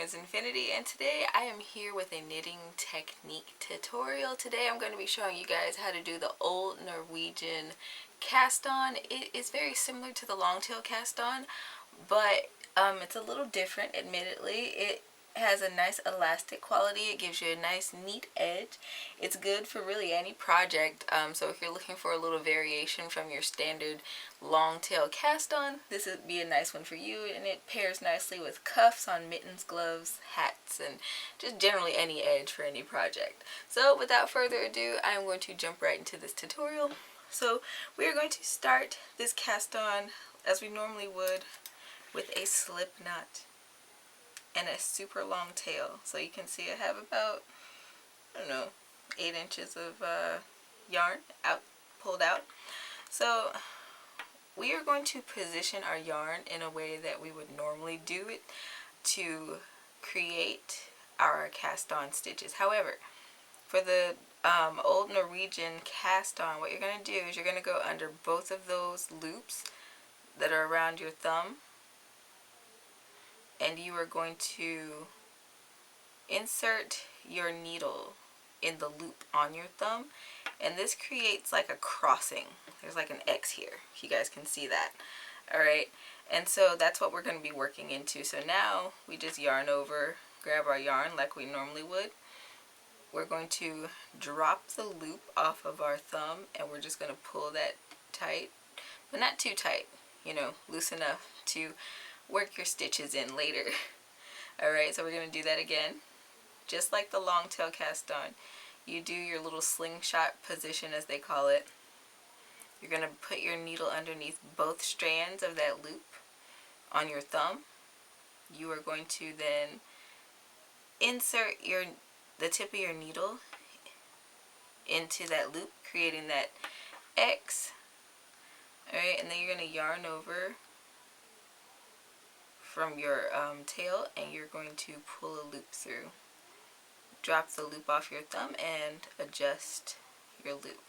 is Infiniti, and today I am here with a knitting technique tutorial. Today I'm going to be showing you guys how to do the old Norwegian cast on. It is very similar to the long tail cast on, but it's a little different, admittedly. It has a nice elastic quality. It gives you a nice neat edge. It's good for really any project, so if you're looking for a little variation from your standard long tail cast on, this would be a nice one for you, and it pairs nicely with cuffs on mittens, gloves, hats, and just generally any edge for any project. So without further ado, I'm going to jump right into this tutorial. So we are going to start this cast on as we normally would with a slip knot and a super long tail. So you can see I have about, I don't know, 8 inches of yarn pulled out. So we are going to position our yarn in a way that we would normally do it to create our cast on stitches. However, for the old Norwegian cast on, what you're going to do is you're going to go under both of those loops that are around your thumb, and you are going to insert your needle in the loop on your thumb, and this creates like a crossing. There's like an X here, if you guys can see that. Alright, and so that's what we're going to be working into. So now we just yarn over, grab our yarn like we normally would. We're going to drop the loop off of our thumb, and we're just going to pull that tight, but not too tight, you know, loose enough to work your stitches in later. Alright, so we're going to do that again. Just like the long tail cast on, you do your little slingshot position, as they call it. You're going to put your needle underneath both strands of that loop on your thumb. You are going to then insert the tip of your needle into that loop, creating that X. Alright, and then you're going to yarn over from your tail, and you're going to pull a loop through. Drop the loop off your thumb and adjust your loop.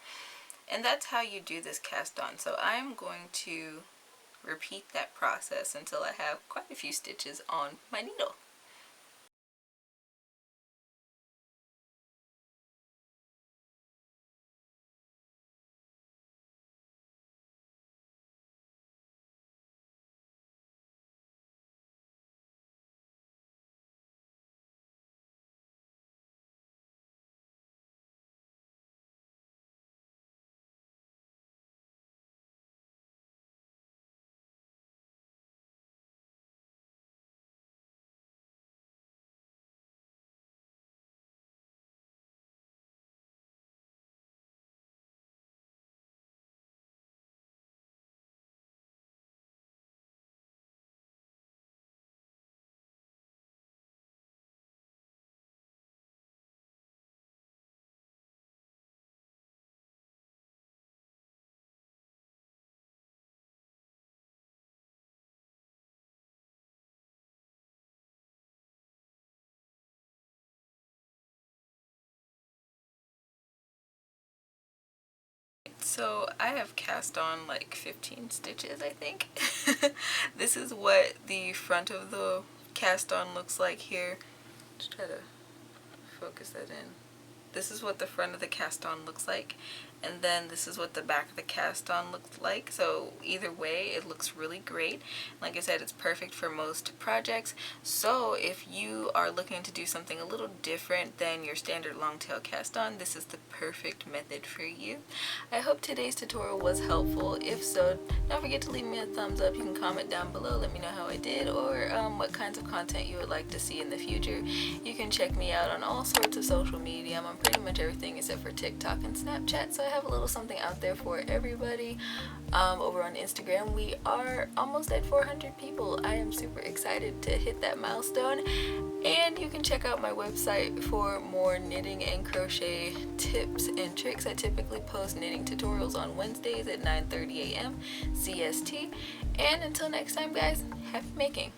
And that's how you do this cast on. So I'm going to repeat that process until I have quite a few stitches on my needle. So I have cast on like 15 stitches, I think. This is what the front of the cast on looks like here. Just try to focus that in. This is what the front of the cast on looks like, and then this is what the back of the cast on looks like. So either way, it looks really great. Like I said, it's perfect for most projects. So if you are looking to do something a little different than your standard long tail cast on, this is the perfect method for you. I hope today's tutorial was helpful. If so, don't forget to leave me a thumbs up. You can comment down below, let me know how I did, or what kinds of content you would like to see in the future. You can check me out on all sorts of social media. I'm on pretty much everything except for TikTok and Snapchat, so I have a little something out there for everybody. Over on Instagram, we are almost at 400 people. I am super excited to hit that milestone, and you can check out my website for more knitting and crochet tips and tricks. I typically post knitting tutorials on Wednesdays at 9:30 a.m. CST, and until next time guys, happy making!